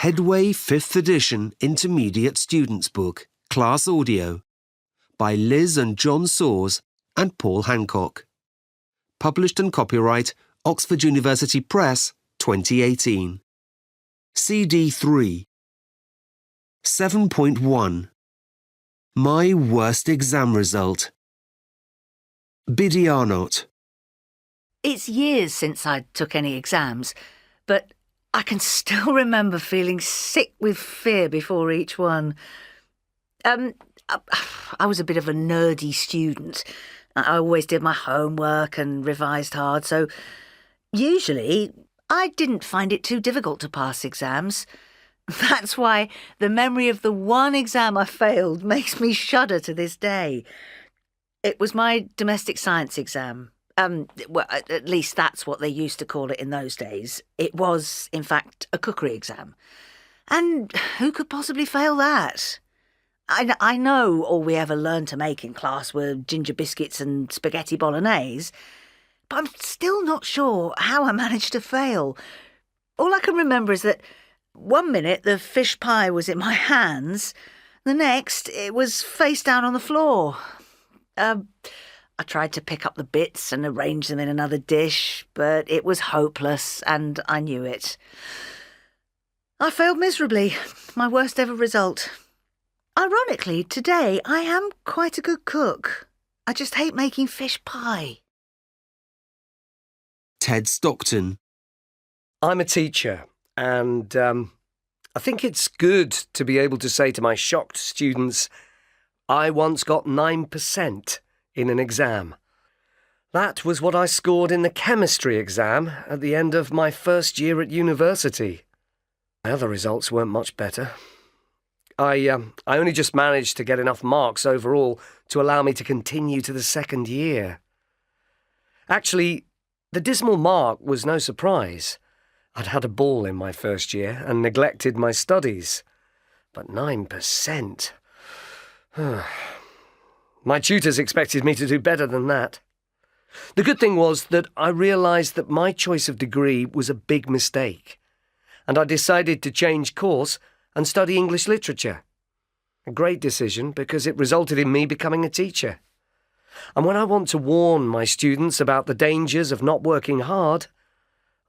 Headway 5th edition Intermediate Students Book, Class Audio, by Liz and John Saws and Paul Hancock. Published and copyright Oxford University Press, 2018. CD 3. 7.1. My worst exam result. Biddy Arnott. It's years since I took any exams, but I can still remember feeling sick with fear before each one. I was a bit of a nerdy student. I always did my homework and revised hard, so usually I didn't find it too difficult to pass exams. That's why the memory of the one exam I failed makes me shudder to this day. It was my domestic science exam. Well, at least that's what they used to call it in those days. It was, in fact, a cookery exam. And who could possibly fail that? I know all we ever learned to make in class were ginger biscuits and spaghetti bolognese, but I'm still not sure how I managed to fail. All I can remember is that one minute the fish pie was in my hands, the next it was face down on the floor. I tried to pick up the bits and arrange them in another dish, but it was hopeless, and I knew it. I failed miserably, my worst ever result. Ironically, today I am quite a good cook. I just hate making fish pie. Ted Stockton. I'm a teacher, and I think it's good to be able to say to my shocked students, I once got 9% in an exam. That was what I scored in the chemistry exam at the end of my first year at university. My other results weren't much better. I only just managed to get enough marks overall to allow me to continue to the second year. Actually, the dismal mark was no surprise. I'd had a ball in my first year and neglected my studies. But 9%... My tutors expected me to do better than that. The good thing was that I realised that my choice of degree was a big mistake, and I decided to change course and study English literature. A great decision because it resulted in me becoming a teacher. And when I want to warn my students about the dangers of not working hard,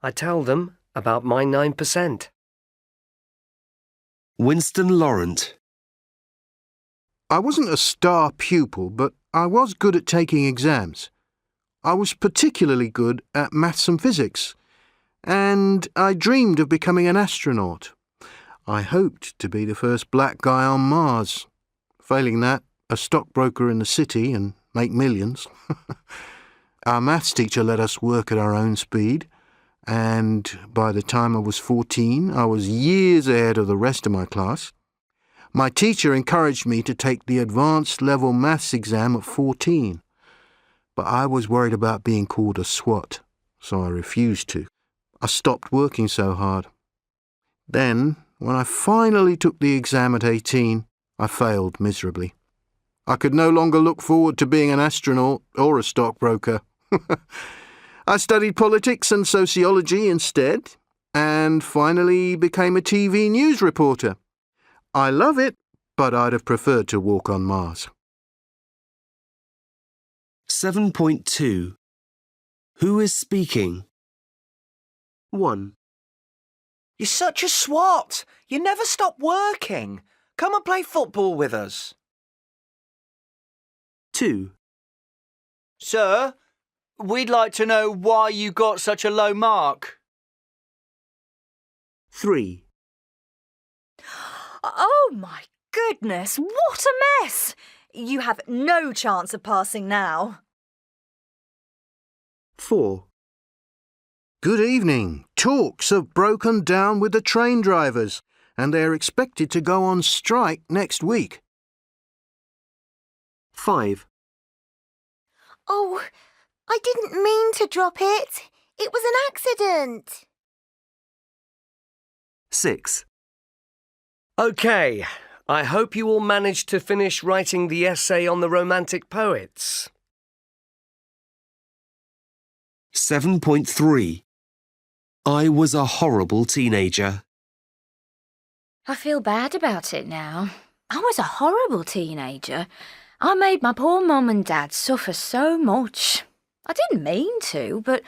I tell them about my 9%. Winston Laurent. I wasn't a star pupil, but I was good at taking exams. I was particularly good at maths and physics, and I dreamed of becoming an astronaut. I hoped to be the first black guy on Mars. Failing that, a stockbroker in the city and make millions. Our maths teacher let us work at our own speed, and by the time I was 14, I was years ahead of the rest of my class. My teacher encouraged me to take the advanced level maths exam at 14, but I was worried about being called a swot, so I refused to. I stopped working so hard. Then, when I finally took the exam at 18, I failed miserably. I could no longer look forward to being an astronaut or a stockbroker. I studied politics and sociology instead, and finally became a TV news reporter. I love it, but I'd have preferred to walk on Mars. 7.2. Who is speaking? 1. You're such a swot. You never stop working. Come and play football with us. 2. Sir, we'd like to know why you got such a low mark. 3. Oh, my goodness, what a mess! You have no chance of passing now. 4. Good evening. Talks have broken down with the train drivers, and they're expected to go on strike next week. 5. Oh, I didn't mean to drop it. It was an accident. 6. OK, I hope you all managed to finish writing the essay on the Romantic poets. 7.3. I was a horrible teenager. I feel bad about it now. I was a horrible teenager. I made my poor mum and dad suffer so much. I didn't mean to, but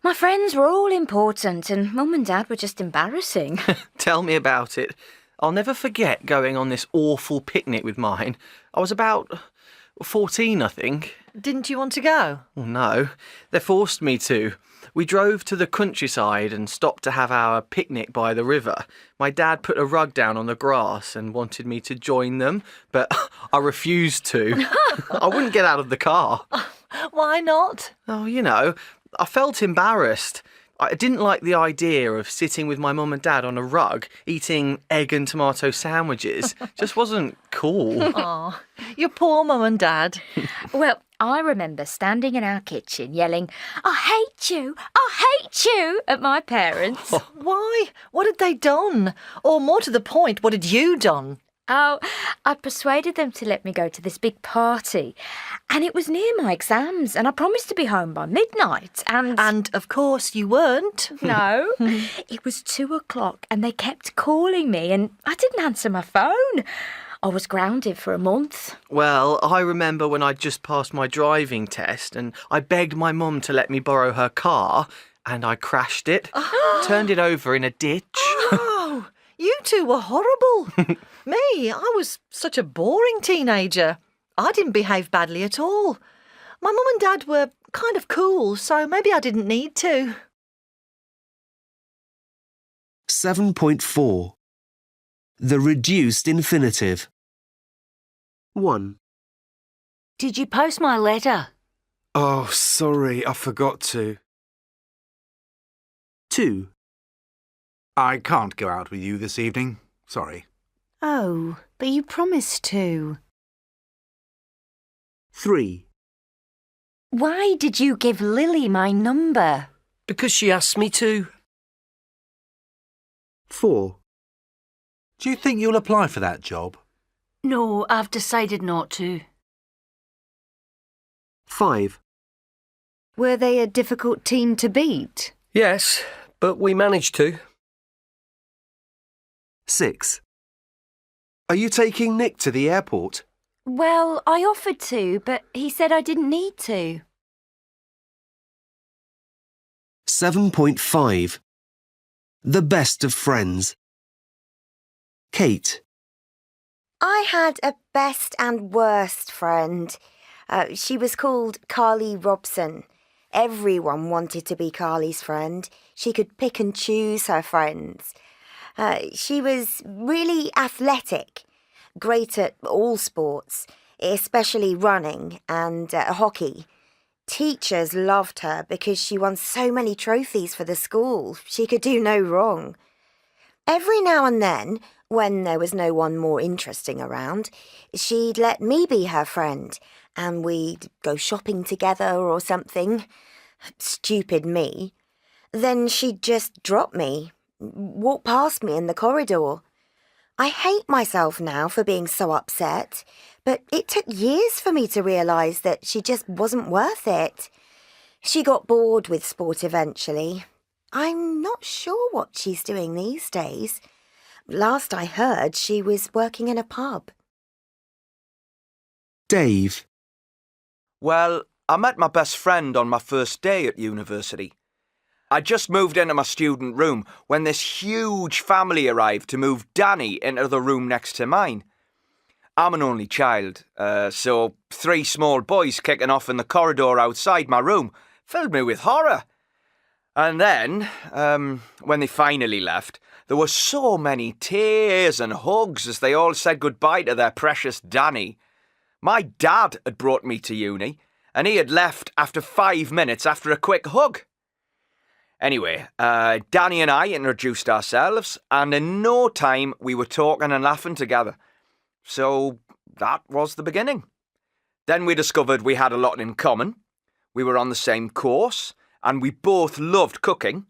my friends were all important and mum and dad were just embarrassing. Tell me about it. I'll never forget going on this awful picnic with mine. I was about 14, I think. Didn't you want to go? Oh, no, they forced me to. We drove to the countryside and stopped to have our picnic by the river. My dad put a rug down on the grass and wanted me to join them, but I refused to. I wouldn't get out of the car. Why not? Oh, you know, I felt embarrassed. I didn't like the idea of sitting with my mum and dad on a rug, eating egg and tomato sandwiches. Just wasn't cool. Oh, your poor mum and dad. Well, I remember standing in our kitchen yelling, "I hate you! I hate you!" at my parents. Why? What had they done? Or more to the point, what had you done? Oh, I persuaded them to let me go to this big party. And it was near my exams, and I promised to be home by midnight, and... And, of course, you weren't. No, it was 2 o'clock, and they kept calling me, and I didn't answer my phone. I was grounded for a month. Well, I remember when I'd just passed my driving test and I begged my mum to let me borrow her car and I crashed it, turned it over in a ditch. Oh, you two were horrible. Me, I was such a boring teenager. I didn't behave badly at all. My mum and dad were kind of cool, so maybe I didn't need to. 7.4. The reduced infinitive. 1, Did you post my letter? Oh, sorry, I forgot to. 2, I can't go out with you this evening. Sorry. Oh, but you promised to. 3, Why did you give Lily my number? Because she asked me to. 4, Do you think you'll apply for that job? No, I've decided not to. 5, Were they a difficult team to beat? Yes, but we managed to. 6. Are you taking Nick to the airport? Well, I offered to, but he said I didn't need to. 7.5. The best of friends. Kate. I had a best and worst friend. She was called Carly Robson. Everyone wanted to be Carly's friend. She could pick and choose her friends. She was really athletic, great at all sports, especially running and hockey. Teachers loved her because she won so many trophies for the school. She could do no wrong. Every now and then, when there was no one more interesting around, she'd let me be her friend, and we'd go shopping together or something. Stupid me. Then she'd just drop me, walk past me in the corridor. I hate myself now for being so upset, but it took years for me to realise that she just wasn't worth it. She got bored with sport eventually. I'm not sure what she's doing these days. Last I heard, she was working in a pub. Dave. Well, I met my best friend on my first day at university. I just moved into my student room when this huge family arrived to move Danny into the room next to mine. I'm an only child, so 3 small boys kicking off in the corridor outside my room filled me with horror. And then, when they finally left, there were so many tears and hugs as they all said goodbye to their precious Danny. My dad had brought me to uni, and he had left after 5 minutes after a quick hug. Anyway, Danny and I introduced ourselves, and in no time we were talking and laughing together. So that was the beginning. Then we discovered we had a lot in common. We were on the same course, and we both loved cooking.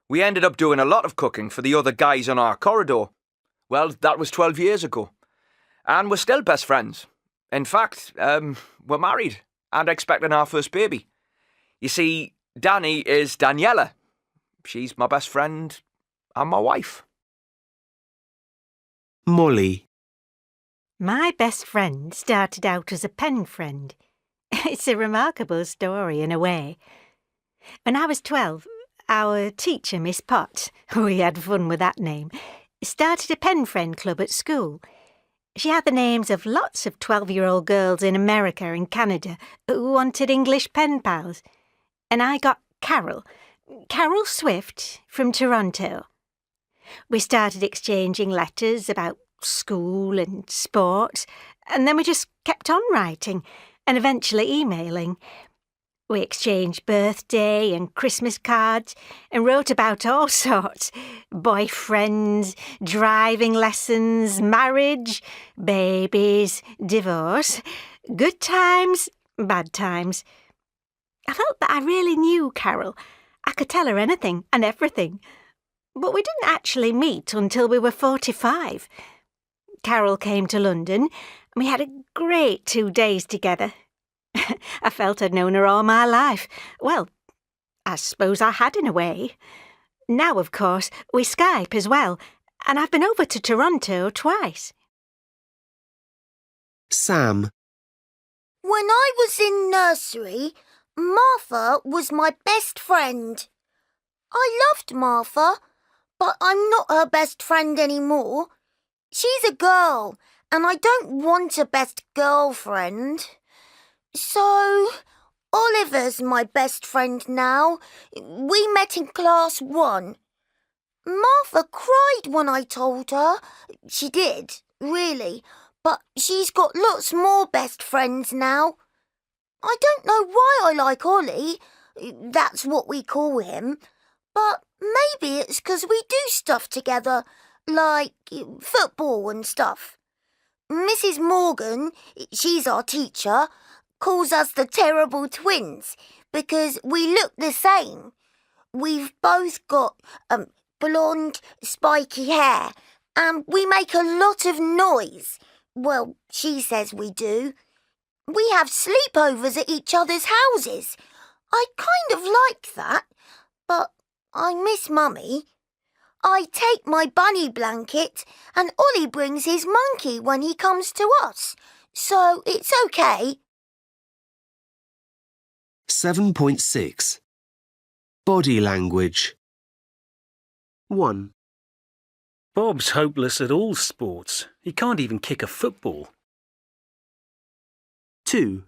We ended up doing a lot of cooking for the other guys on our corridor. Well, that was 12 years ago. And we're still best friends. In fact, we're married and expecting our first baby. You see, Danny is Daniela. She's my best friend and my wife. Molly. My best friend started out as a pen friend. It's a remarkable story in a way. When I was 12, our teacher, Miss Pott, we had fun with that name, started a pen friend club at school. She had the names of lots of 12-year-old girls in America and Canada who wanted English pen pals. And I got Carol Swift from Toronto. We started exchanging letters about school and sports, and then we just kept on writing and eventually emailing. We exchanged birthday and Christmas cards and wrote about all sorts: boyfriends, driving lessons, marriage, babies, divorce, good times, bad times. I felt that I really knew Carol. I could tell her anything and everything. But we didn't actually meet until we were 45. Carol came to London and we had a great 2 days together. I felt I'd known her all my life. Well, I suppose I had in a way. Now, of course, we Skype as well, and I've been over to Toronto twice. Sam. When I was in nursery, Martha was my best friend. I loved Martha, but I'm not her best friend anymore. She's a girl, and I don't want a best girlfriend. So, Oliver's my best friend now. We met in class 1. Martha cried when I told her. She did, really, but she's got lots more best friends now. I don't know why I like Ollie. That's what we call him. But maybe it's 'cause we do stuff together, like football and stuff. Mrs. Morgan, she's our teacher, calls us the terrible twins because we look the same. We've both got blonde, spiky hair, and we make a lot of noise. Well, she says we do. We have sleepovers at each other's houses. I kind of like that, but I miss Mummy. I take my bunny blanket and Ollie brings his monkey when he comes to us, so it's okay. 7.6 Body language. 1. Bob's hopeless at all sports. He can't even kick a football. 2.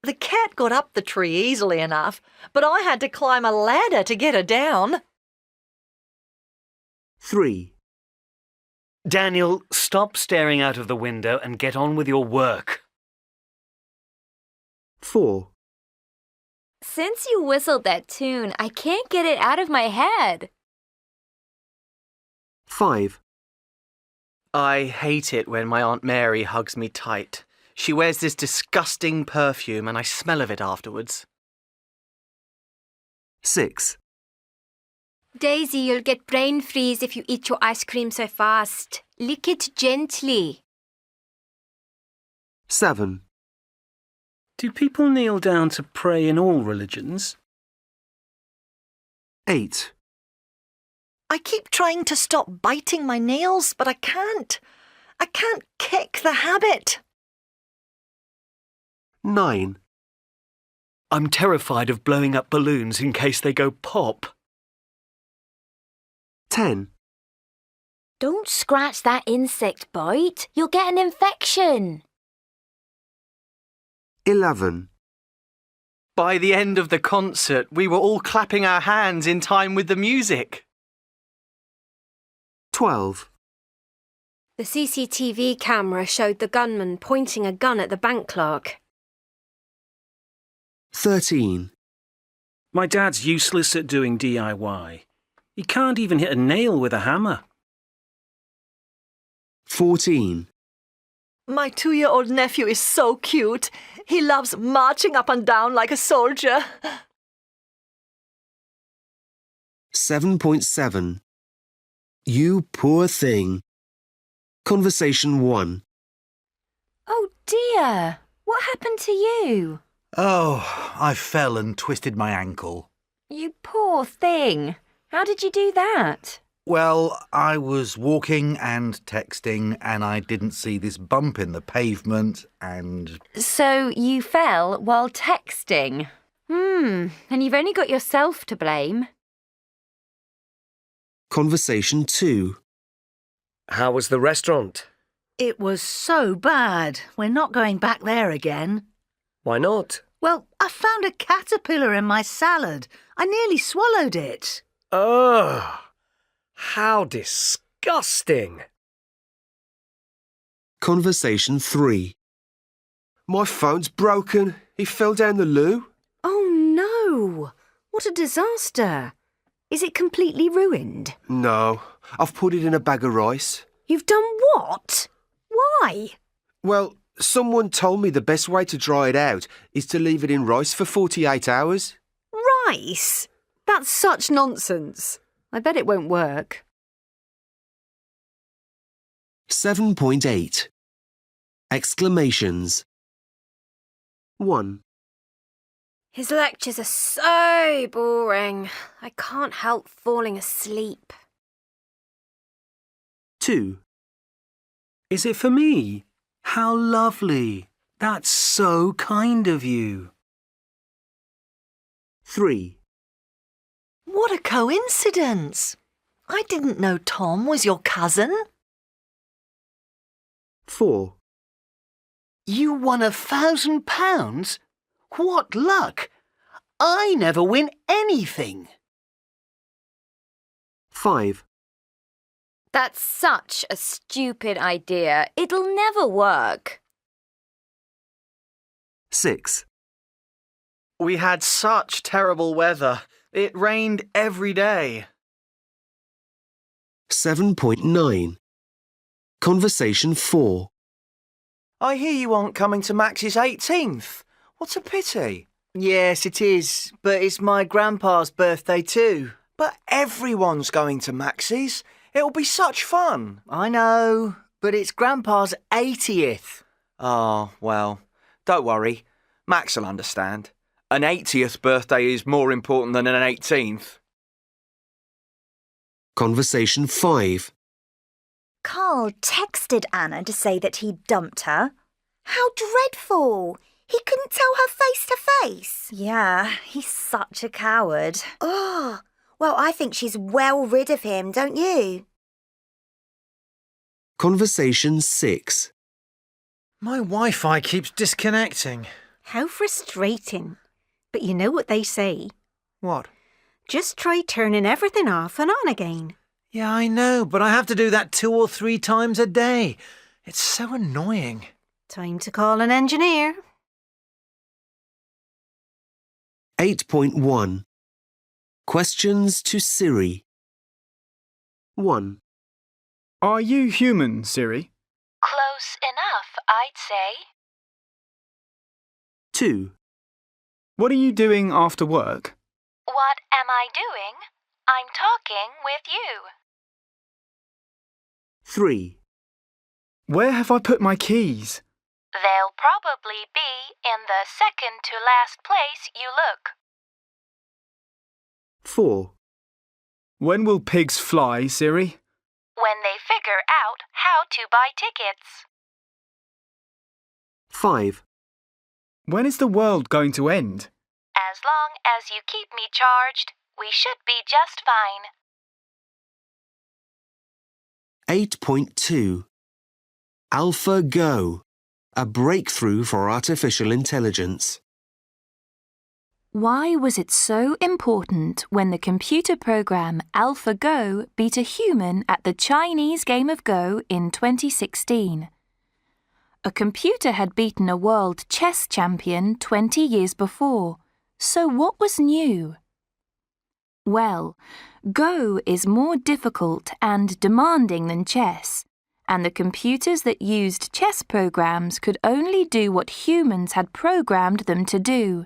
The cat got up the tree easily enough, but I had to climb a ladder to get her down. 3. Daniel, stop staring out of the window and get on with your work. 4. Since you whistled that tune, I can't get it out of my head. 5. I hate it when my Aunt Mary hugs me tight. She wears this disgusting perfume and I smell of it afterwards. 6. Daisy, you'll get brain freeze if you eat your ice cream so fast. Lick it gently. 7. Do people kneel down to pray in all religions? 8. I keep trying to stop biting my nails, but I can't. I can't kick the habit. 9. I'm terrified of blowing up balloons in case they go pop. 10. Don't scratch that insect bite. You'll get an infection. 11. By the end of the concert, we were all clapping our hands in time with the music. 12. The CCTV camera showed the gunman pointing a gun at the bank clerk. 13. My dad's useless at doing DIY. He can't even hit a nail with a hammer. 14. My 2-year-old nephew is so cute. He loves marching up and down like a soldier. 7.7 You poor thing. Conversation 1. Oh dear, what happened to you? Oh, I fell and twisted my ankle. You poor thing. How did you do that? Well, I was walking and texting and I didn't see this bump in the pavement and... So you fell while texting? And you've only got yourself to blame. Conversation 2. How was the restaurant? It was so bad. We're not going back there again. Why not? Well, I found a caterpillar in my salad. I nearly swallowed it. Ugh! How disgusting! Conversation 3. My phone's broken. It fell down the loo. Oh no! What a disaster! Is it completely ruined? No, I've put it in a bag of rice. You've done what? Why? Well, someone told me the best way to dry it out is to leave it in rice for 48 hours. Rice? That's such nonsense. I bet it won't work. 7.8. Exclamations. 1, His lectures are so boring. I can't help falling asleep. 2, Is it for me? How lovely. That's so kind of you. 3, What a coincidence! I didn't know Tom was your cousin. 4, You won £1,000? What luck! I never win anything. 5, That's such a stupid idea. It'll never work. 6, We had such terrible weather. It rained every day. 7.9. Conversation 4. I hear you aren't coming to Max's 18th. What a pity. Yes, it is, but it's my grandpa's birthday too. But everyone's going to Max's. It'll be such fun. I know, but it's grandpa's 80th. Oh, well, don't worry. Max will understand. An 80th birthday is more important than an 18th. Conversation 5. Carl texted Anna to say that he dumped her. How dreadful! He couldn't tell her face to face. Yeah, he's such a coward. Oh, well, I think she's well rid of him, don't you? Conversation 6. My Wi-Fi keeps disconnecting. How frustrating. But you know what they say. What? Just try turning everything off and on again. Yeah, I know, but I have to do that 2 or 3 times a day. It's so annoying. Time to call an engineer. 8.1. Questions to Siri. 1, Are you human, Siri? Close enough, I'd say. 2, What are you doing after work? What am I doing? I'm talking with you. 3, Where have I put my keys? They'll probably be in the second to last place you look. 4, When will pigs fly, Siri? When they figure out how to buy tickets. 5, When is the world going to end? As long as you keep me charged, we should be just fine. 8.2. AlphaGo, a breakthrough for artificial intelligence. Why was it so important when the computer program AlphaGo beat a human at the Chinese game of Go in 2016? A computer had beaten a world chess champion 20 years before, so what was new? Well, Go is more difficult and demanding than chess, and the computers that used chess programs could only do what humans had programmed them to do.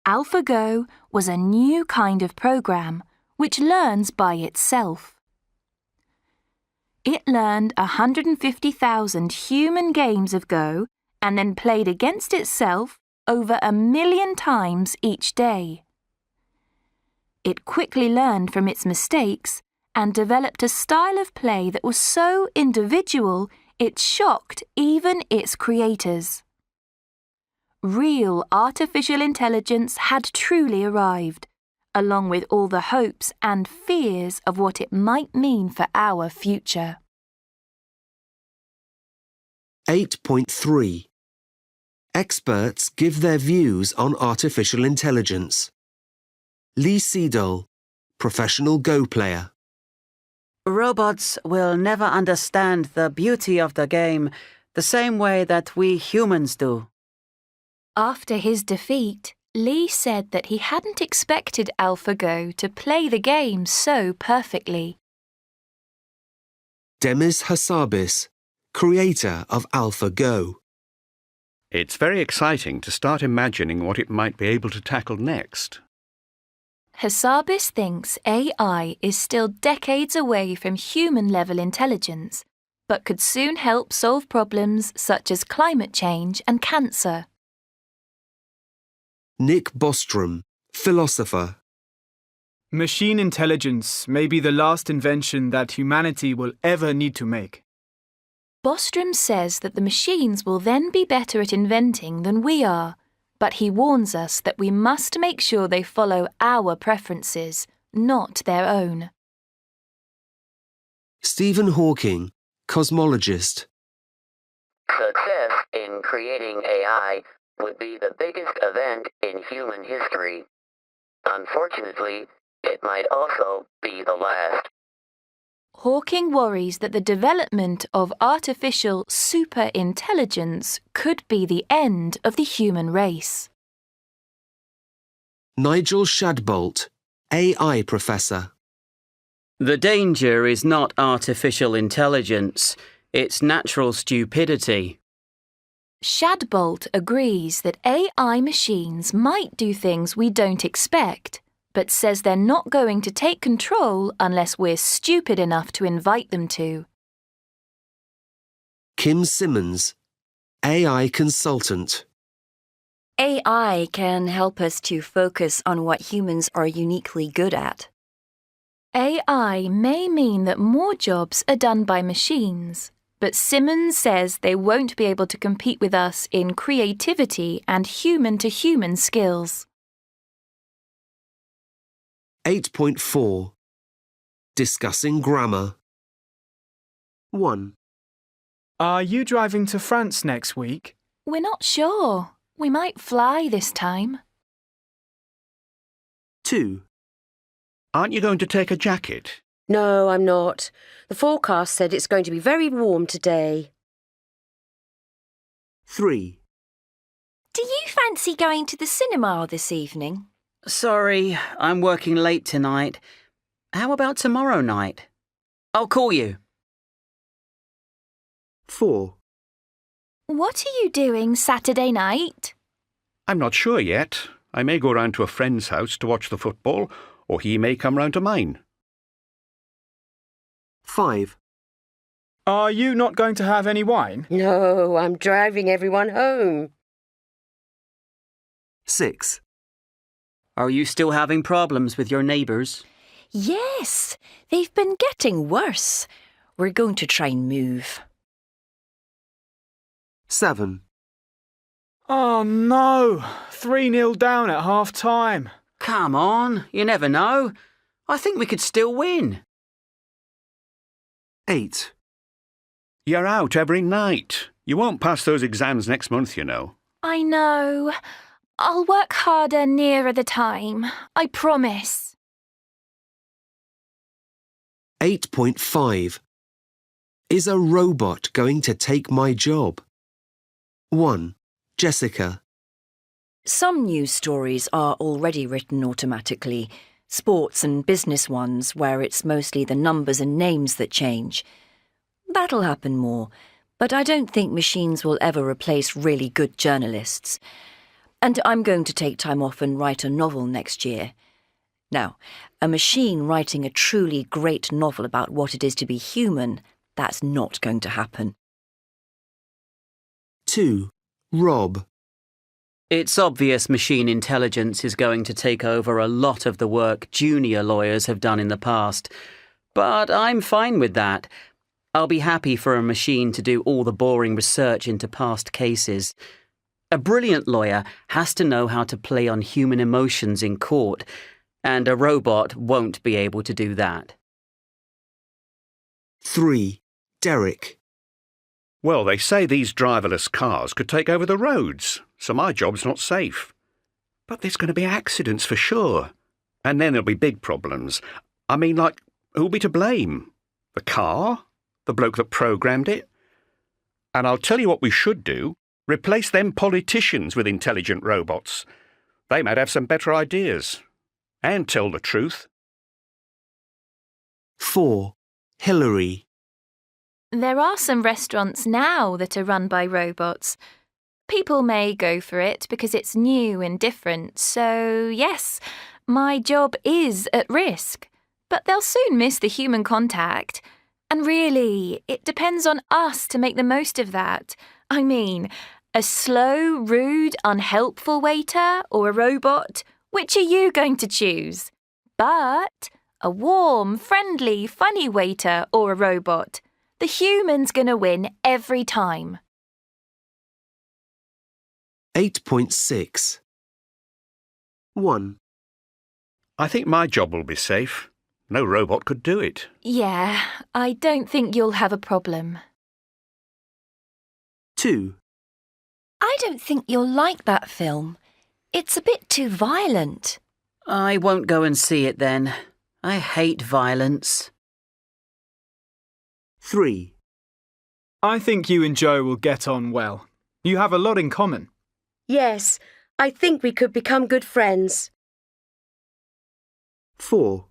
AlphaGo was a new kind of program which learns by itself. It learned 150,000 human games of Go and then played against itself over 1 million times each day. It quickly learned from its mistakes and developed a style of play that was so individual it shocked even its creators. Real artificial intelligence had truly arrived, along with all the hopes and fears of what it might mean for our future. 8.3. Experts give their views on artificial intelligence. Lee Seedol, professional Go player. Robots will never understand the beauty of the game the same way that we humans do. After his defeat, Lee said that he hadn't expected AlphaGo to play the game so perfectly. Demis Hassabis, creator of AlphaGo. It's very exciting to start imagining what it might be able to tackle next. Hassabis thinks AI is still decades away from human-level intelligence, but could soon help solve problems such as climate change and cancer. Nick Bostrom, philosopher. Machine intelligence may be the last invention that humanity will ever need to make. Bostrom says that the machines will then be better at inventing than we are, but he warns us that we must make sure they follow our preferences, not their own. Stephen Hawking, cosmologist. Success in creating AI would be the biggest event in human history. Unfortunately, it might also be the last. Hawking worries that the development of artificial superintelligence could be the end of the human race. Nigel Shadbolt, AI professor. The danger is not artificial intelligence, it's natural stupidity. Shadbolt agrees that AI machines might do things we don't expect, but says they're not going to take control unless we're stupid enough to invite them to. Kim Simmons, AI consultant. AI can help us to focus on what humans are uniquely good at. AI may mean that more jobs are done by machines, but Simmons says they won't be able to compete with us in creativity and human-to-human skills. 8.4. Discussing grammar. 1. Are you driving to France next week? We're not sure. We might fly this time. 2. Aren't you going to take a jacket? No, I'm not. The forecast said it's going to be very warm today. 3. Do you fancy going to the cinema this evening? Sorry, I'm working late tonight. How about tomorrow night? I'll call you. 4. What are you doing Saturday night? I'm not sure yet. I may go round to a friend's house to watch the football, or he may come round to mine. 5. Are you not going to have any wine? No, I'm driving everyone home. 6. Are you still having problems with your neighbours? Yes, they've been getting worse. We're going to try and move. 7. Oh no! 3-0 down at half-time. Come on, you never know. I think we could still win. 8. You're out every night. You won't pass those exams next month, you know. I know. I'll work harder nearer the time. I promise. 8.5. Is a robot going to take my job? 1. Jessica. Some news stories are already written automatically, sports and business ones where it's mostly the numbers and names that change. That'll happen more, but I don't think machines will ever replace really good journalists. And I'm going to take time off and write a novel next year. Now, a machine writing a truly great novel about what it is to be human, that's not going to happen. 2. Rob. It's obvious machine intelligence is going to take over a lot of the work junior lawyers have done in the past. But I'm fine with that. I'll be happy for a machine to do all the boring research into past cases. A brilliant lawyer has to know how to play on human emotions in court, and a robot won't be able to do that. 3. Derek. Well, they say these driverless cars could take over the roads, so my job's not safe. But there's going to be accidents for sure. And then there'll be big problems. I mean, like, who'll be to blame? The car? The bloke that programmed it? And I'll tell you what we should do. Replace them politicians with intelligent robots. They might have some better ideas. And tell the truth. 4. Hillary. There are some restaurants now that are run by robots. People may go for it because it's new and different, so yes, my job is at risk. But they'll soon miss the human contact. And really, it depends on us to make the most of that. I mean, a slow, rude, unhelpful waiter or a robot? Which are you going to choose? But a warm, friendly, funny waiter or a robot? The human's going to win every time. 8.6. 1. I think my job will be safe. No robot could do it. Yeah, I don't think you'll have a problem. 2. I don't think you'll like that film. It's a bit too violent. I won't go and see it then. I hate violence. 3. I think you and Joe will get on well. You have a lot in common. Yes, I think we could become good friends. 4.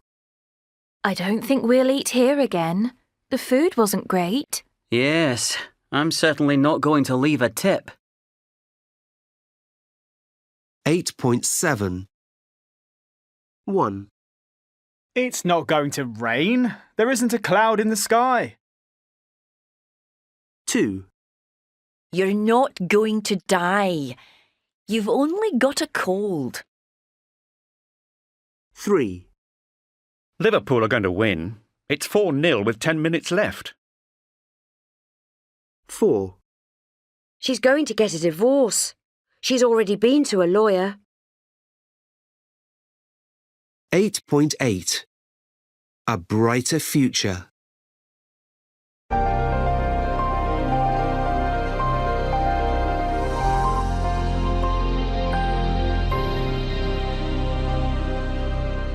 I don't think we'll eat here again. The food wasn't great. Yes, I'm certainly not going to leave a tip. 8.7. 1. It's not going to rain. There isn't a cloud in the sky. 2. You're not going to die. You've only got a cold. 3. Liverpool are going to win. It's 4-0 with 10 minutes left. 4. She's going to get a divorce. She's already been to a lawyer. 8.8. A brighter future.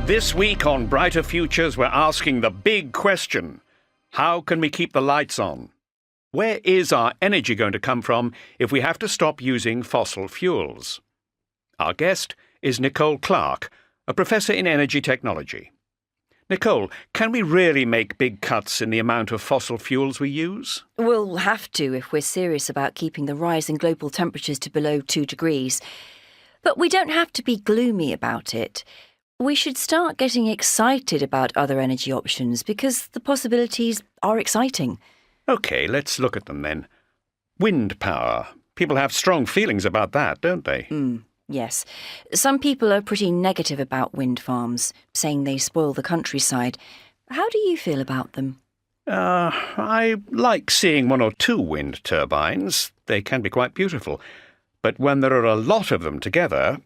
This week on Brighter Futures, we're asking the big question. How can we keep the lights on? Where is our energy going to come from if we have to stop using fossil fuels? Our guest is Nicole Clark, a professor in energy technology. Nicole, can we really make big cuts in the amount of fossil fuels we use? We'll have to if we're serious about keeping the rise in global temperatures to below 2 degrees. But we don't have to be gloomy about it. We should start getting excited about other energy options because the possibilities are exciting. OK, let's look at them then. Wind power. People have strong feelings about that, don't they? Yes. Some people are pretty negative about wind farms, saying they spoil the countryside. How do you feel about them? I like seeing 1 or 2 wind turbines. They can be quite beautiful. But when there are a lot of them together,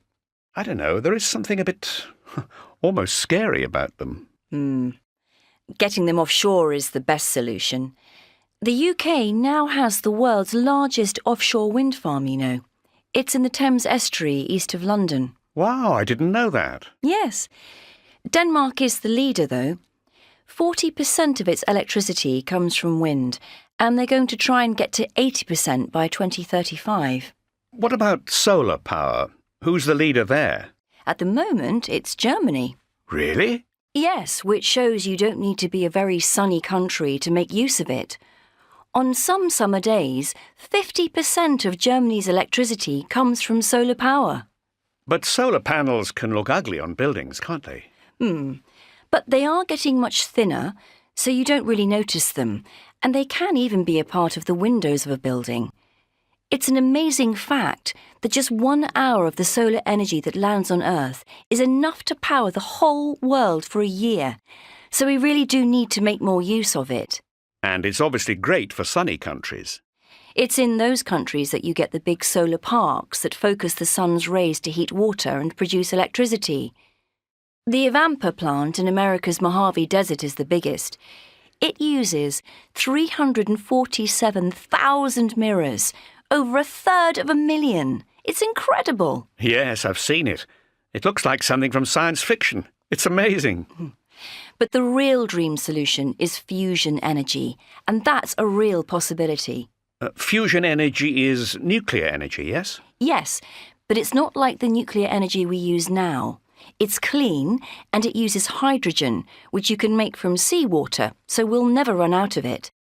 I don't know, there is something a bit almost scary about them. Getting them offshore is the best solution. The UK now has the world's largest offshore wind farm, you know. It's in the Thames estuary east of London. Wow, I didn't know that. Yes. Denmark is the leader, though. 40% of its electricity comes from wind, and they're going to try and get to 80% by 2035. What about solar power? Who's the leader there? At the moment, it's Germany. Really? Yes, which shows you don't need to be a very sunny country to make use of it. On some summer days, 50% of Germany's electricity comes from solar power. But solar panels can look ugly on buildings, can't they? But they are getting much thinner, so you don't really notice them, and they can even be a part of the windows of a building. It's an amazing fact that just 1 hour of the solar energy that lands on Earth is enough to power the whole world for a year. So we really do need to make more use of it. And it's obviously great for sunny countries. It's in those countries that you get the big solar parks that focus the sun's rays to heat water and produce electricity. The Avampa plant in America's Mojave Desert is the biggest. It uses 347,000 mirrors, over 1/3 It's incredible. Yes, I've seen it. It looks like something from science fiction. It's amazing. But the real dream solution is fusion energy, and that's a real possibility. Fusion energy is nuclear energy, yes? Yes, but it's not like the nuclear energy we use now. It's clean, and it uses hydrogen, which you can make from seawater, so we'll never run out of it.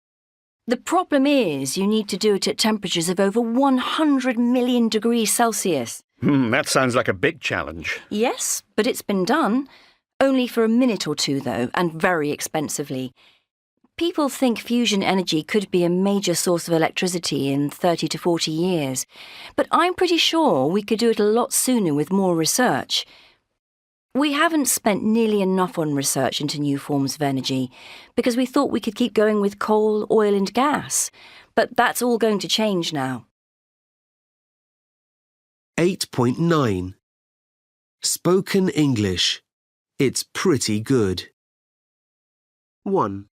The problem is you need to do it at temperatures of over 100 million degrees Celsius. That sounds like a big challenge. Yes, but it's been done. Only for a minute or two, though, and very expensively. People think fusion energy could be a major source of electricity in 30 to 40 years, but I'm pretty sure we could do it a lot sooner with more research. We haven't spent nearly enough on research into new forms of energy because we thought we could keep going with coal, oil and gas, but that's all going to change now. 8.9. Spoken English. It's pretty good. 1.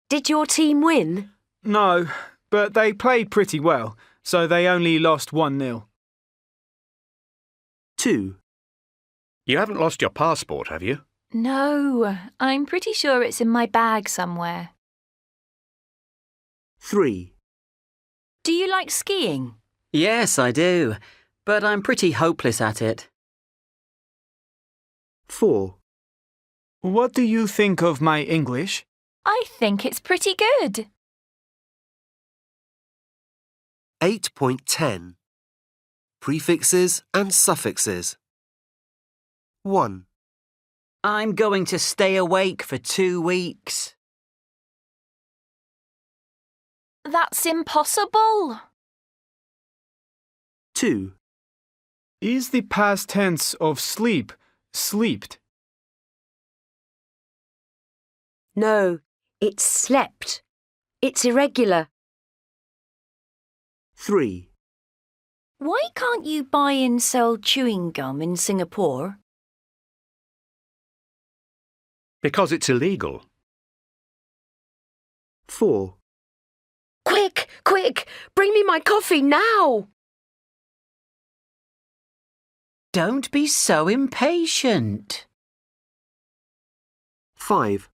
Did your team win? No, but they played pretty well, so they only lost 1-0. 2. You haven't lost your passport, have you? No, I'm pretty sure it's in my bag somewhere. 3. Do you like skiing? Yes, I do, but I'm pretty hopeless at it. 4. What do you think of my English? I think it's pretty good. 8.10. Prefixes and suffixes. 1. I'm going to stay awake for 2 weeks. That's impossible. 2. Is the past tense of sleep sleeped? No, it's slept. It's irregular. 3. Why can't you buy and sell chewing gum in Singapore? Because it's illegal. 4. Quick, quick! Bring me my coffee now! Don't be so impatient. 5.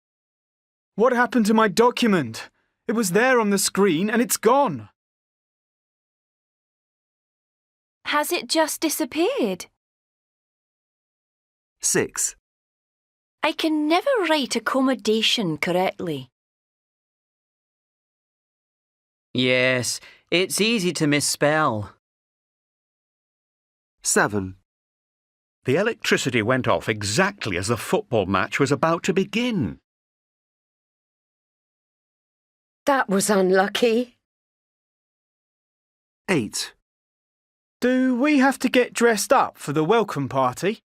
What happened to my document? It was there on the screen and it's gone. Has it just disappeared? 6. I can never write accommodation correctly. Yes, it's easy to misspell. 7. The electricity went off exactly as the football match was about to begin. That was unlucky. 8. Do we have to get dressed up for the welcome party?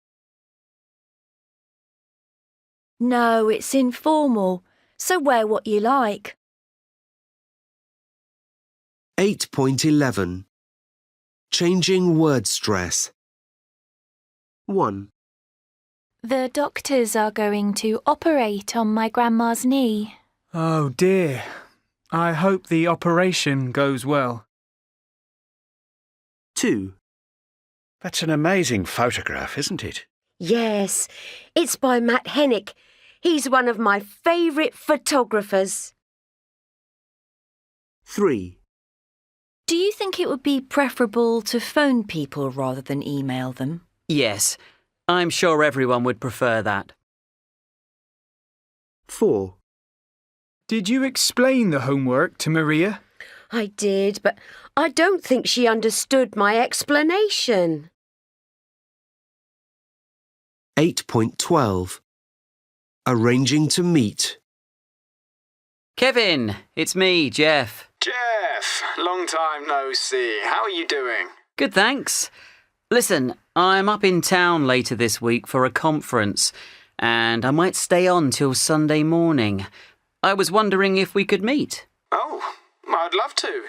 No, it's informal, so wear what you like. 8.11. Changing word stress. 1. The doctors are going to operate on my grandma's knee. Oh dear. I hope the operation goes well. 2. That's an amazing photograph, isn't it? Yes, it's by Matt Hennick. He's one of my favourite photographers. 3. Do you think it would be preferable to phone people rather than email them? Yes, I'm sure everyone would prefer that. 4. Did you explain the homework to Maria? I did, but I don't think she understood my explanation. 8.12. Arranging to meet. Kevin, it's me, Jeff. Jeff, long time no see. How are you doing? Good, thanks. Listen, I'm up in town later this week for a conference, and I might stay on till Sunday morning. I was wondering if we could meet. Oh, I'd love to.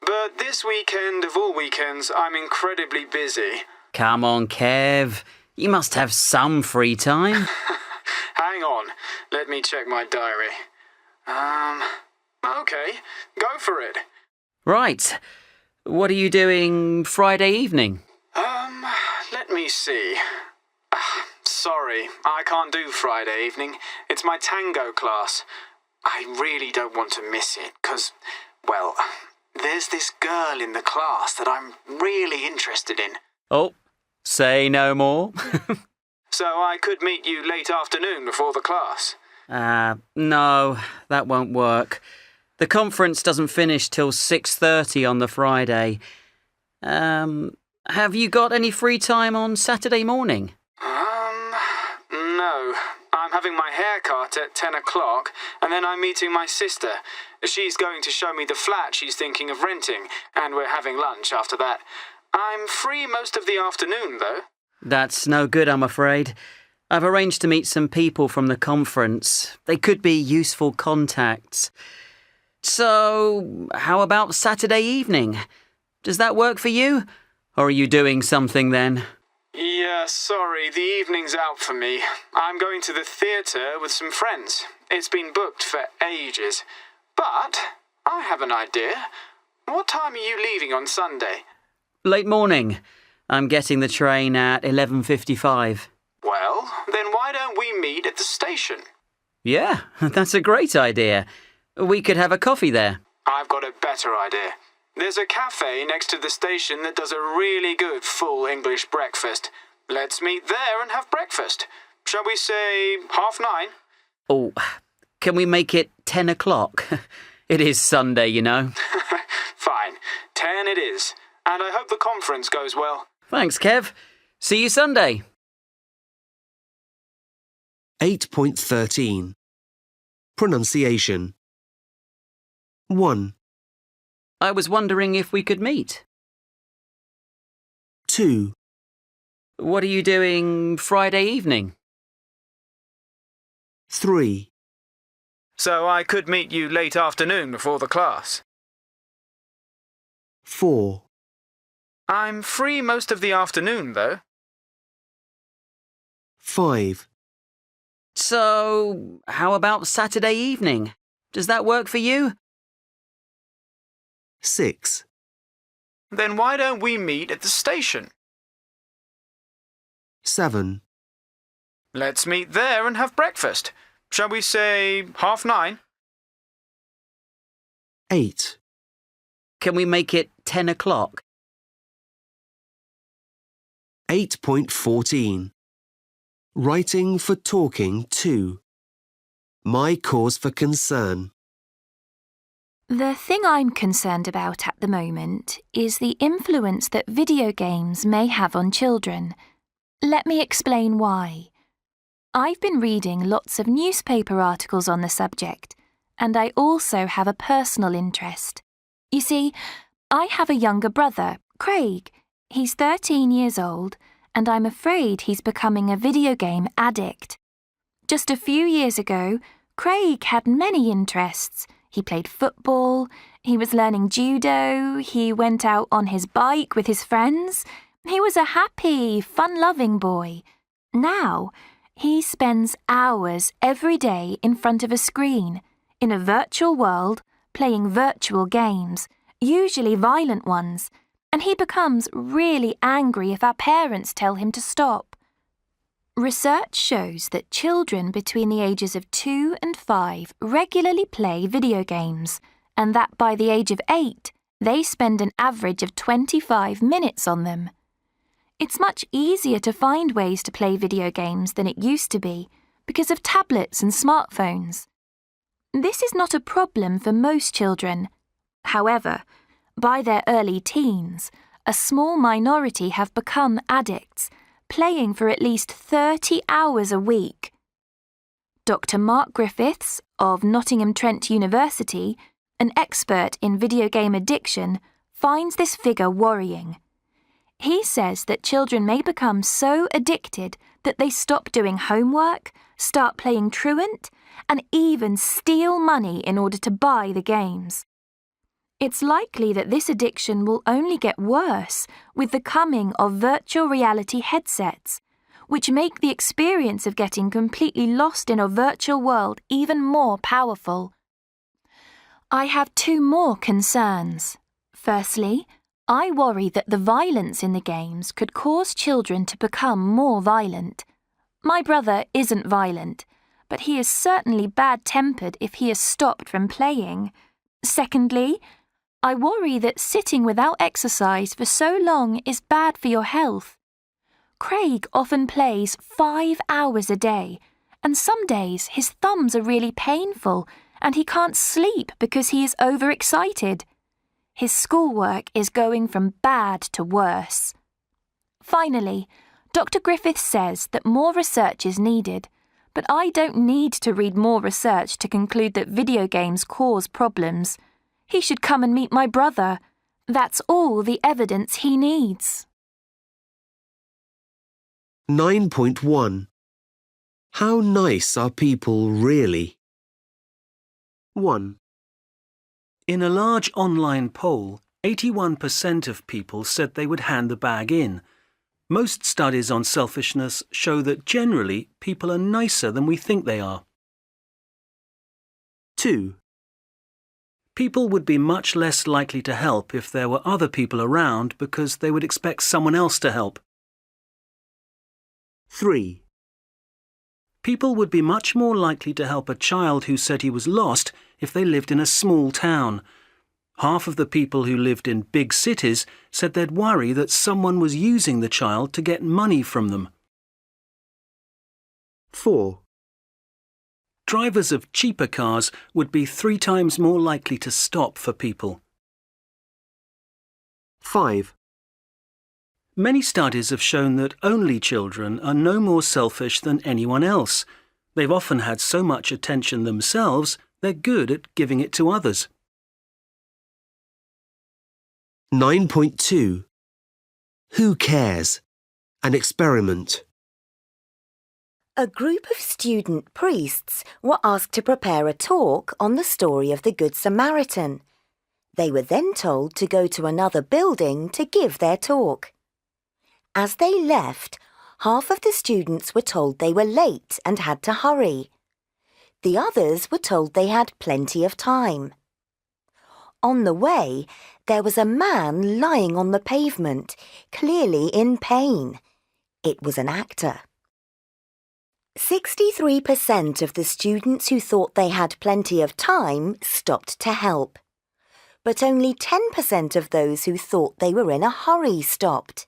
But this weekend of all weekends, I'm incredibly busy. Come on, Kev. You must have some free time. Hang on, let me check my diary. Okay, go for it. Right. What are you doing Friday evening? Let me see. Sorry, I can't do Friday evening. It's my tango class. I really don't want to miss it, 'cause, well, there's this girl in the class that I'm really interested in. Oh, say no more. So I could meet you late afternoon before the class. No, that won't work. The conference doesn't finish till 6:30 on the Friday. Have you got any free time on Saturday morning? No. I'm having my hair cut at 10 o'clock, and then I'm meeting my sister. She's going to show me the flat she's thinking of renting, and we're having lunch after that. I'm free most of the afternoon, though. That's no good, I'm afraid. I've arranged to meet some people from the conference. They could be useful contacts. So, how about Saturday evening? Does that work for you? Or are you doing something then? Yeah, sorry, the evening's out for me. I'm going to the theatre with some friends. It's been booked for ages. But I have an idea. What time are you leaving on Sunday? Late morning. I'm getting the train at 11:55. Well, then why don't we meet at the station? Yeah, that's a great idea. We could have a coffee there. I've got a better idea. There's a cafe next to the station that does a really good full English breakfast. Let's meet there and have breakfast. Shall we say 9:30? Oh, can we make it 10 o'clock? It is Sunday, you know. Fine, 10 it is. And I hope the conference goes well. Thanks, Kev. See you Sunday. 8.13 Pronunciation 1, I was wondering if we could meet. 2, What are you doing Friday evening? 3, So I could meet you late afternoon before the class. 4, I'm free most of the afternoon, though. 5, So, how about Saturday evening? Does that work for you? 6, Then why don't we meet at the station? 7, Let's meet there and have breakfast. Shall we say 9:30? 8, Can we make it 10 o'clock? 8.14 Writing for Talking 2 My Cause for Concern. The thing I'm concerned about at the moment is the influence that video games may have on children. Let me explain why. I've been reading lots of newspaper articles on the subject, and I also have a personal interest. You see, I have a younger brother, Craig. He's 13 years old, and I'm afraid he's becoming a video game addict. Just a few years ago, Craig had many interests. He played football, he was learning judo, he went out on his bike with his friends. He was a happy, fun-loving boy. Now, he spends hours every day in front of a screen, in a virtual world, playing virtual games, usually violent ones, and he becomes really angry if our parents tell him to stop. Research shows that children between the ages of 2 and 5 regularly play video games, and that by the age of 8, they spend an average of 25 minutes on them. It's much easier to find ways to play video games than it used to be because of tablets and smartphones. This is not a problem for most children. However, by their early teens, a small minority have become addicts, playing for at least 30 hours a week. Dr. Mark Griffiths of Nottingham Trent University, an expert in video game addiction, finds this figure worrying. He says that children may become so addicted that they stop doing homework, start playing truant, and even steal money in order to buy the games. It's likely that this addiction will only get worse with the coming of virtual reality headsets, which make the experience of getting completely lost in a virtual world even more powerful. I have two more concerns. Firstly, I worry that the violence in the games could cause children to become more violent. My brother isn't violent, but he is certainly bad-tempered if he is stopped from playing. Secondly, I worry that sitting without exercise for so long is bad for your health. Craig often plays 5 hours a day, and some days his thumbs are really painful and he can't sleep because he is overexcited. His schoolwork is going from bad to worse. Finally, Dr. Griffith says that more research is needed, but I don't need to read more research to conclude that video games cause problems. He should come and meet my brother. That's all the evidence he needs. 9.1. How nice are people really? 1. In a large online poll, 81% of people said they would hand the bag in. Most studies on selfishness show that generally people are nicer than we think they are. 2. People would be much less likely to help if there were other people around because they would expect someone else to help. 3. People would be much more likely to help a child who said he was lost if they lived in a small town. Half of the people who lived in big cities said they'd worry that someone was using the child to get money from them. 4. Drivers of cheaper cars would be 3 times more likely to stop for people. 5. Many studies have shown that only children are no more selfish than anyone else. They've often had so much attention themselves, they're good at giving it to others. 9.2. Who cares? An experiment. A group of student priests were asked to prepare a talk on the story of the Good Samaritan. They were then told to go to another building to give their talk. As they left, half of the students were told they were late and had to hurry. The others were told they had plenty of time. On the way, there was a man lying on the pavement, clearly in pain. It was an actor. 63% of the students who thought they had plenty of time stopped to help. But only 10% of those who thought they were in a hurry stopped.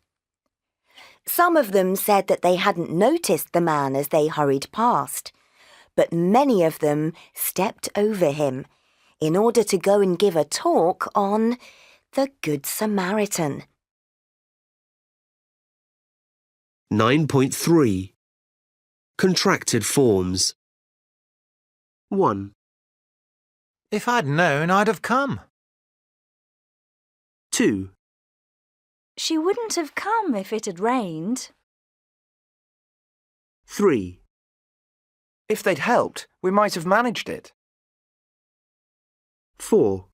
Some of them said that they hadn't noticed the man as they hurried past, but many of them stepped over him in order to go and give a talk on the Good Samaritan. 9.3. Contracted forms. 1. If I'd known, I'd have come. 2. She wouldn't have come if it had rained. 3. If they'd helped, we might have managed it. 4.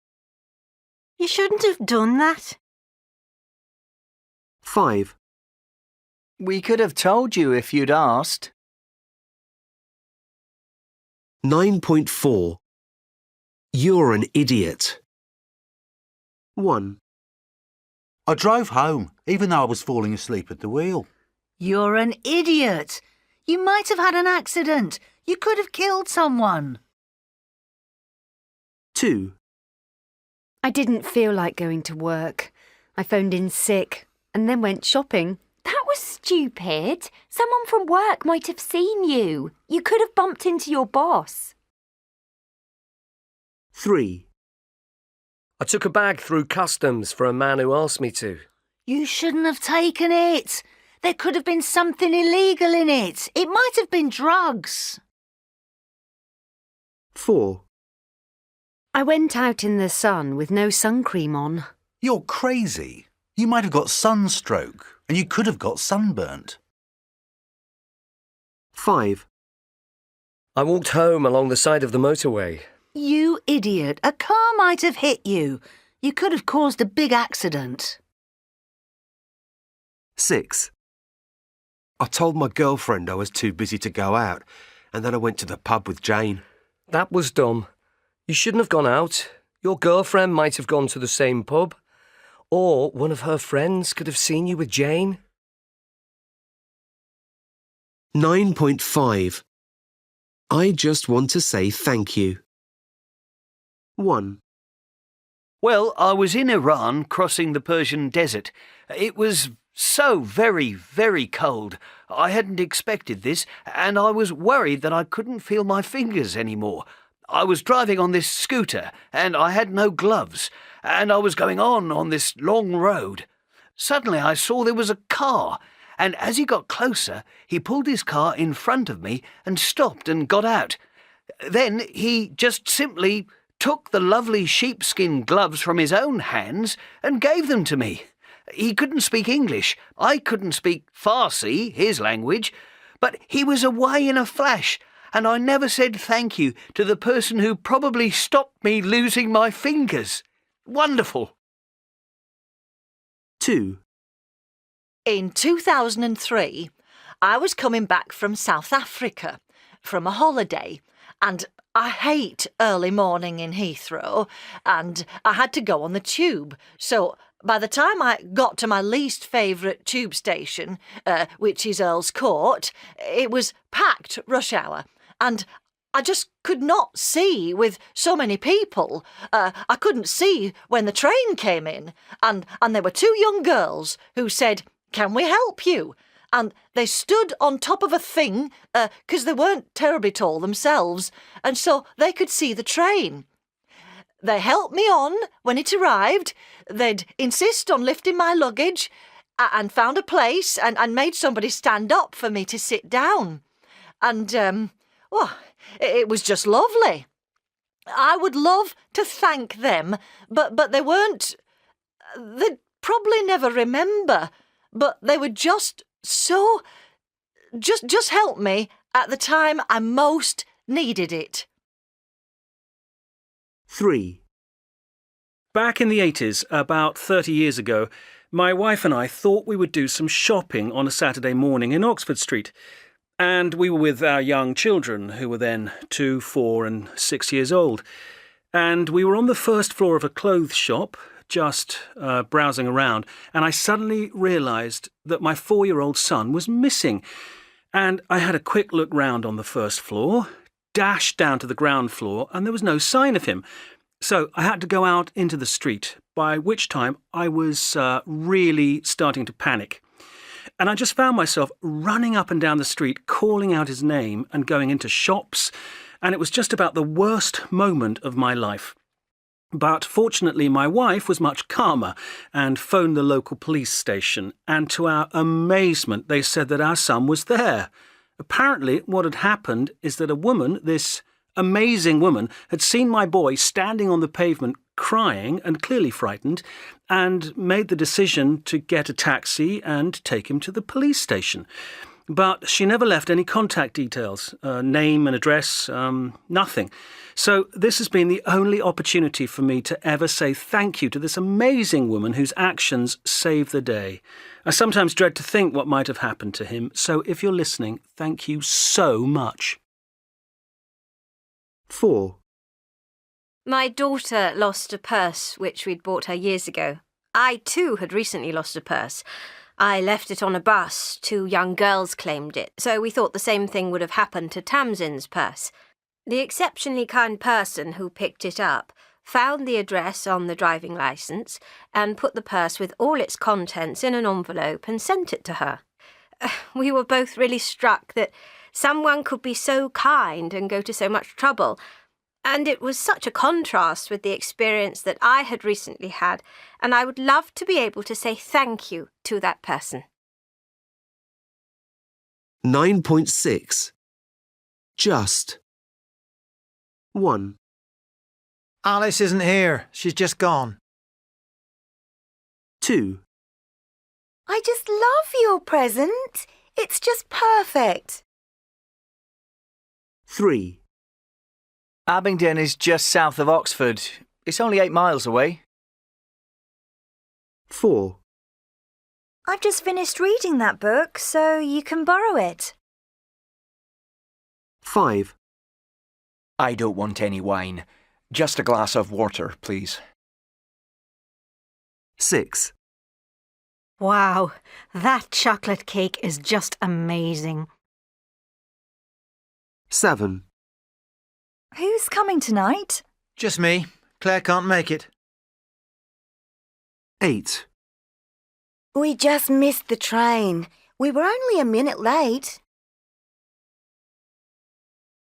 You shouldn't have done that. 5. We could have told you if you'd asked. 9.4. You're an idiot. 1. I drove home, even though I was falling asleep at the wheel. You're an idiot. You might have had an accident. You could have killed someone. 2. I didn't feel like going to work. I phoned in sick and then went shopping. That was stupid. Someone from work might have seen you. You could have bumped into your boss. 3. I took a bag through customs for a man who asked me to. You shouldn't have taken it. There could have been something illegal in it. It might have been drugs. 4. I went out in the sun with no sun cream on. You're crazy. You might have got sunstroke, and you could have got sunburnt. 5. I walked home along the side of the motorway. You idiot! A car might have hit you. You could have caused a big accident. 6. I told my girlfriend I was too busy to go out, and then I went to the pub with Jane. That was dumb. You shouldn't have gone out. Your girlfriend might have gone to the same pub. Or one of her friends could have seen you with Jane. 9.5. I just want to say thank you. 1. Well, I was in Iran crossing the Persian desert. It was so very, very cold. I hadn't expected this, and I was worried that I couldn't feel my fingers anymore. I was driving on this scooter, and I had no gloves, and I was going on this long road. Suddenly I saw there was a car, and as he got closer, he pulled his car in front of me and stopped and got out. Then he just simply took the lovely sheepskin gloves from his own hands and gave them to me. He couldn't speak English. I couldn't speak Farsi, his language, but he was away in a flash, and I never said thank you to the person who probably stopped me losing my fingers. Wonderful. 2. In 2003, I was coming back from South Africa from a holiday, and I hate early morning in Heathrow, and I had to go on the tube. So by the time I got to my least favourite tube station, which is Earl's Court, it was packed rush hour, and I just could not see with so many people. I couldn't see when the train came in, and there were two young girls who said, "Can we help you?" And they stood on top of a thing, 'cause they weren't terribly tall themselves, and so they could see the train. They helped me on when it arrived. They'd insist on lifting my luggage, and found a place and made somebody stand up for me to sit down. And, well, it was just lovely. I would love to thank them, but they weren't... They'd probably never remember, but they were just so... Just help me at the time I most needed it. 3. Back in the 80s, about 30 years ago, my wife and I thought we would do some shopping on a Saturday morning in Oxford Street. And we were with our young children, who were then 2, 4 and 6 years old. And we were on the first floor of a clothes shop, just browsing around, and I suddenly realised that my 4-year-old son was missing. And I had a quick look round on the first floor, dashed down to the ground floor, and there was no sign of him. So I had to go out into the street, by which time I was really starting to panic. And I just found myself running up and down the street, calling out his name and going into shops, and it was just about the worst moment of my life. But fortunately, my wife was much calmer and phoned the local police station, and to our amazement, they said that our son was there. Apparently, what had happened is that a woman, this amazing woman, had seen my boy standing on the pavement crying and clearly frightened, and made the decision to get a taxi and take him to the police station. But she never left any contact details, name and address, nothing. So this has been the only opportunity for me to ever say thank you to this amazing woman whose actions saved the day. I sometimes dread to think what might have happened to him, so if you're listening, thank you so much. 4. My daughter lost a purse which we'd bought her years ago. I too had recently lost a purse. I left it on a bus. 2 young girls claimed it, so we thought the same thing would have happened to Tamsin's purse. The exceptionally kind person who picked it up found the address on the driving licence and put the purse with all its contents in an envelope and sent it to her. We were both really struck that someone could be so kind and go to so much trouble, and it was such a contrast with the experience that I had recently had, and I would love to be able to say thank you to that person. 9.6. Just. 1. Alice isn't here. She's just gone. 2. I just love your present. It's just perfect. 3. Abingdon is just south of Oxford. It's only 8 miles away. 4. I've just finished reading that book, so you can borrow it. 5. I don't want any wine. Just a glass of water, please. 6. Wow, that chocolate cake is just amazing. 7. Who's coming tonight? Just me. Claire can't make it. 8. We just missed the train. We were only a minute late.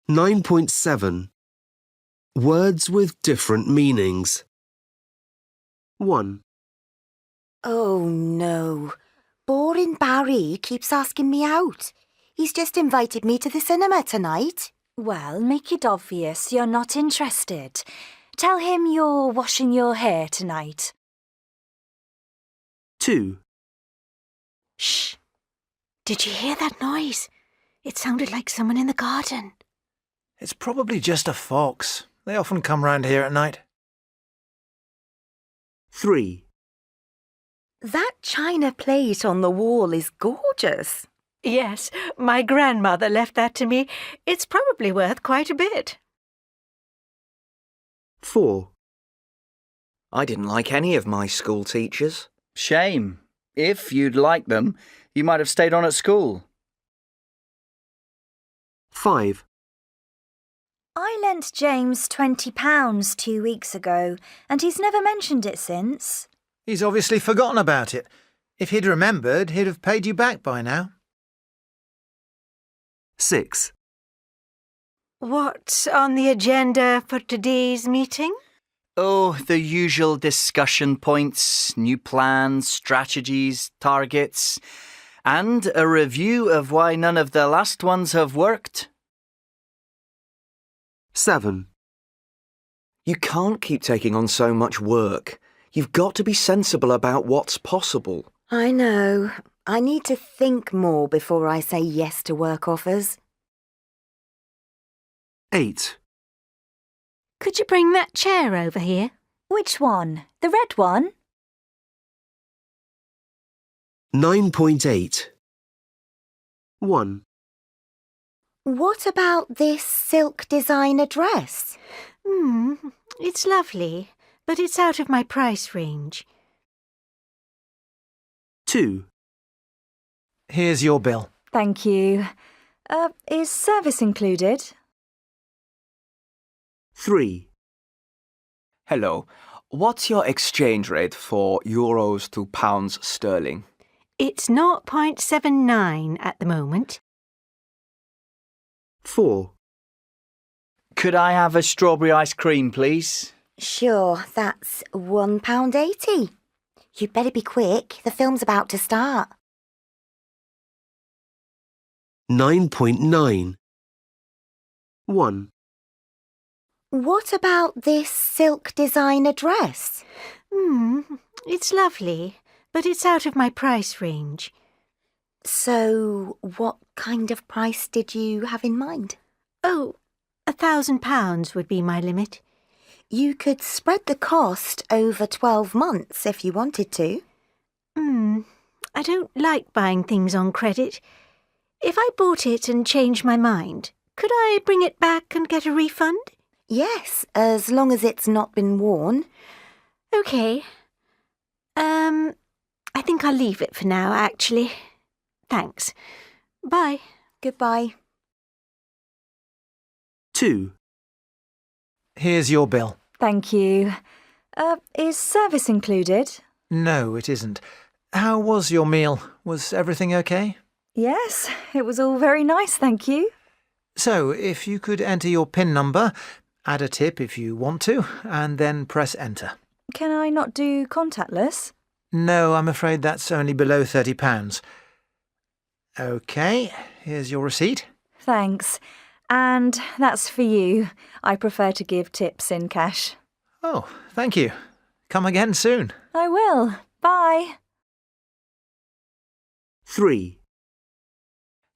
9.7. Words with different meanings. 1. Oh no. Boring Barry keeps asking me out. He's just invited me to the cinema tonight. Well, make it obvious you're not interested. Tell him you're washing your hair tonight. 2. Shh! Did you hear that noise? It sounded like someone in the garden. It's probably just a fox. They often come round here at night. 3. That china plate on the wall is gorgeous. Yes, my grandmother left that to me. It's probably worth quite a bit. 4. I didn't like any of my school teachers. Shame. If you'd liked them, you might have stayed on at school. 5. I lent James £20 2 weeks ago, and he's never mentioned it since. He's obviously forgotten about it. If he'd remembered, he'd have paid you back by now. 6. What's on the agenda for today's meeting? Oh, the usual discussion points, new plans, strategies, targets, and a review of why none of the last ones have worked. 7. You can't keep taking on so much work. You've got to be sensible about what's possible. I know. I need to think more before I say yes to work offers. 8. Could you bring that chair over here? Which one? The red one? 9.8. 1. What about this silk designer dress? It's lovely, but it's out of my price range. 2. Here's your bill. Thank you. Is service included? 3. Hello. What's your exchange rate for euros to pounds sterling? It's 0.79 at the moment. 4. Could I have a strawberry ice cream, please? Sure, that's £1.80. You'd better be quick. The film's about to start. 9.9. 1. What about this silk designer dress? It's lovely, but it's out of my price range. So, what kind of price did you have in mind? Oh, £1,000 would be my limit. You could spread the cost over 12 months if you wanted to. I don't like buying things on credit. If I bought it and changed my mind, could I bring it back and get a refund? Yes, as long as it's not been worn. OK. I think I'll leave it for now, actually. Thanks. Bye. Goodbye. 2. Here's your bill. Thank you. Is service included? No, it isn't. How was your meal? Was everything okay? Yes, it was all very nice, thank you. So, if you could enter your PIN number, add a tip if you want to, and then press enter. Can I not do contactless? No, I'm afraid that's only below £30. OK, here's your receipt. Thanks. And that's for you. I prefer to give tips in cash. Oh, thank you. Come again soon. I will. Bye. 3.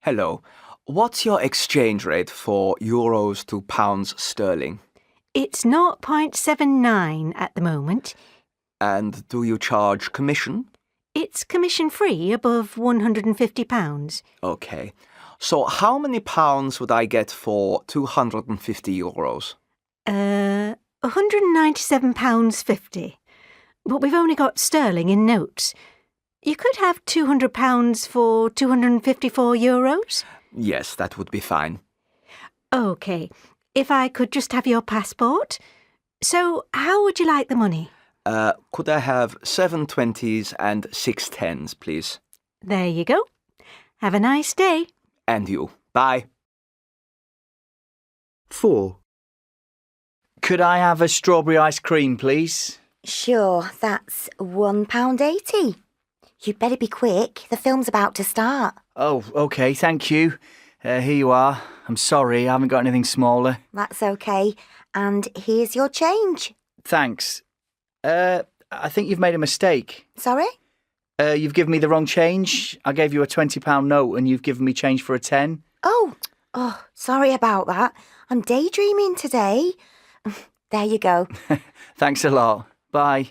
Hello. What's your exchange rate for euros to pounds sterling? It's 0.79 at the moment. And do you charge commission? It's commission-free above £150. Okay. So how many pounds would I get for 250 euros? £197.50. But we've only got sterling in notes. You could have £200 for 254 euros? Yes, that would be fine. OK. If I could just have your passport. So, how would you like the money? Could I have 7 20s and 6 10s, please? There you go. Have a nice day. And you. Bye. 4. Could I have a strawberry ice cream, please? Sure, that's £1.80. You'd better be quick. The film's about to start. Oh, OK, thank you. Here you are. I'm sorry, I haven't got anything smaller. That's okay. And here's your change. Thanks. I think you've made a mistake. Sorry? You've given me the wrong change. I gave you a £20 note and you've given me change for a 10. Oh, sorry about that. I'm daydreaming today. There you go. Thanks a lot. Bye.